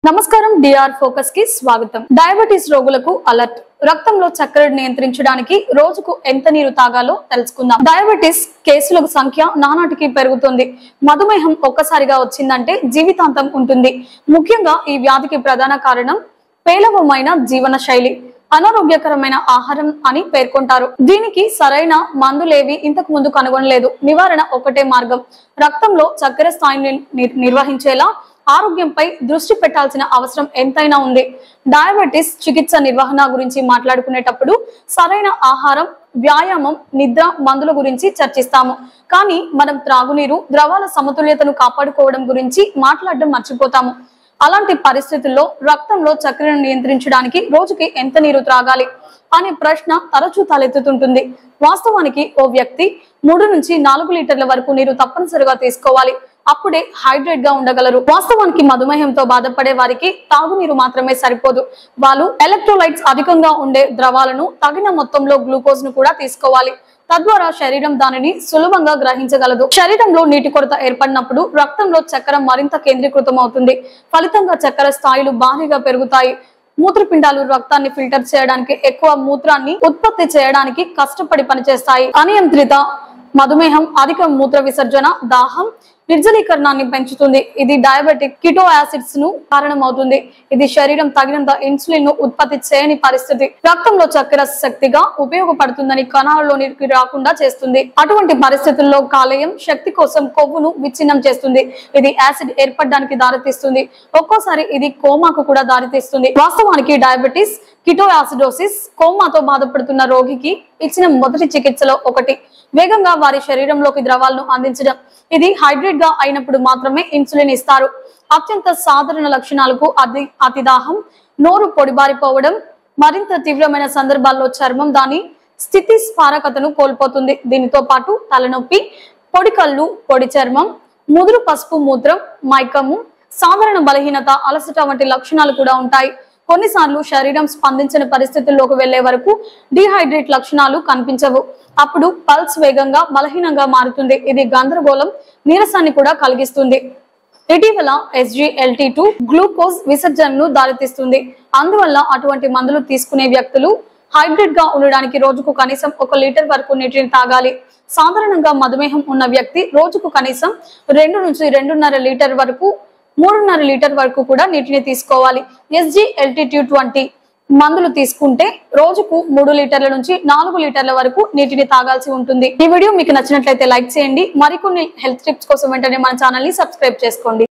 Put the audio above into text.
నమస్కారం DR focus కి స్వాగతం. డయాబెటీస్ రోగులకు అలర్ట్. రక్తంలో చక్కెరను నియంత్రించడానికి రోజుకు ఎంత నీరు తాగాలో తెలుసుకుందాం. డయాబెటీస్ కేసుల సంఖ్య నానాటికి పెరుగుతుంది. మధుమేహం ఒక్కసారిగా వచ్చిందంటే జీవితాంతం ఉంటుంది. ముఖ్యంగా ఈ వ్యాధికి ప్రధాన కారణం పేలవమైన జీవన శైలి, అనారోగ్యకరమైన ఆహారం అని పేర్కొంటారు. దీనికి సరైన మందులేవి ఇంతకు ముందు కనుగొనలేదు. నివారణ ఒకటే మార్గం. రక్తంలో చక్కెర స్థాయిని నిర్వహించేలా ఆరోగ్యంపై దృష్టి పెట్టాల్సిన అవసరం ఎంతైనా ఉంది. డయాబెటీస్ చికిత్స నిర్వహణ గురించి మాట్లాడుకునేటప్పుడు సరైన ఆహారం, వ్యాయామం, నిద్ర, మందుల గురించి చర్చిస్తాము. కానీ మనం త్రాగునీరు, ద్రవాల సమతుల్యతను కాపాడుకోవడం గురించి మాట్లాడడం మర్చిపోతాము. అలాంటి పరిస్థితుల్లో రక్తంలో చక్కెరను నియంత్రించడానికి రోజుకి ఎంత నీరు త్రాగాలి అనే ప్రశ్న తరచూ తలెత్తుతుంటుంది. వాస్తవానికి ఓ వ్యక్తి 3 నుంచి 4 లీటర్ల వరకు నీరు తప్పనిసరిగా తీసుకోవాలి. అప్పుడే హైడ్రేట్ గా ఉండగలరు. వాస్తవానికి మధుమేహంతో బాధపడే వారికి తాగునీరు మాత్రమే సరిపోదు. వాళ్ళు ఎలక్ట్రోలైట్స్ అధికంగా ఉండే ద్రవాలను, తగిన మొత్తంలో గ్లూకోజ్ ను కూడా తీసుకోవాలి. తద్వారా శరీరం దానిని సులభంగా గ్రహించగలదు. శరీరంలో నీటి కొరత ఏర్పడినప్పుడు రక్తంలో చక్కెర మరింత కేంద్రీకృతం అవుతుంది. ఫలితంగా చక్కెర స్థాయిలు భారీగా పెరుగుతాయి. మూత్రపిండాలు రక్తాన్ని ఫిల్టర్ చేయడానికి, ఎక్కువ మూత్రాన్ని ఉత్పత్తి చేయడానికి కష్టపడి పనిచేస్తాయి. అనియంత్రిత మధుమేహం అధిక మూత్ర విసర్జన, దాహం, నిర్జలీకరణాన్ని పెంచుతుంది. ఇది డయాబెటిక్ కిటోయాసిడ్స్ ను కారణమవుతుంది. ఇది శరీరం తగినంత ఇన్సులిన్ ను ఉత్పత్తి చేయని పరిస్థితి. రక్తంలో చక్కెర శక్తిగా ఉపయోగపడుతుందని కణాలలోనికి రాకుండా చేస్తుంది. అటువంటి పరిస్థితుల్లో కాలేయం శక్తి కోసం కొవ్వును విచ్ఛిన్నం చేస్తుంది. ఇది యాసిడ్ ఏర్పడడానికి దారితీస్తుంది. ఒక్కోసారి ఇది కోమాకు కూడా దారితీస్తుంది. వాస్తవానికి డయాబెటీస్ కిటోయాసిడోసిస్ కోమాతో బాధపడుతున్న రోగికి ఇచ్చిన మొదటి చికిత్సలో ఒకటి. వేగంగా వారి శరీరంలోకి ద్రవాలను అందించడం. ఇది హైడ్రేట్ గా అయినప్పుడు మాత్రమే ఇన్సులిన్ ఇస్తారు. అత్యంత సాధారణ లక్షణాలకు అతిదాహం, నోరు పొడిబారిపోవడం, మరింత తీవ్రమైన సందర్భాల్లో చర్మం దాని స్థితిస్పారకతను కోల్పోతుంది. దీనితో పాటు తలనొప్పి, పొడి కళ్ళు, పొడి చర్మం, ముదురు పసుపు మూత్రం, మైకము, సాధారణ బలహీనత, అలసట వంటి లక్షణాలు కూడా ఉంటాయి. కొన్నిసార్లు శరీరం స్పందించిన పరిస్థితుల్లోకి వెళ్లే వరకు డిహైడ్రేట్ లక్షణాలు కనిపించవు. అప్పుడు పల్స్ వేగంగా, బలహీనంగా మారుతుంది. ఇది గందరగోళం, నీరసాన్ని కూడా కలిగిస్తుంది. ఇటీవల SGLT2 గ్లూకోజ్ విసర్జనను దారితీస్తుంది. అందువల్ల అటువంటి మందులు తీసుకునే వ్యక్తులు హైడ్రేట్ గా ఉండడానికి రోజుకు కనీసం 1 లీటర్ వరకు నీటిని తాగాలి. సాధారణంగా మధుమేహం ఉన్న వ్యక్తి రోజుకు కనీసం 2 నుంచి 2.5 లీటర్ వరకు, 3.5 లీటర్ వరకు కూడా నీటిని తీసుకోవాలి. SGLT2 మందులు తీసుకుంటే రోజుకు 3 లీటర్ల నుంచి 4 లీటర్ల వరకు నీటిని తాగాల్సి ఉంటుంది. ఈ వీడియో మీకు నచ్చినట్లయితే లైక్ చేయండి. మరికొన్ని హెల్త్ టిప్స్ కోసం వెంటనే మన ఛానల్ ని సబ్స్క్రైబ్ చేసుకోండి.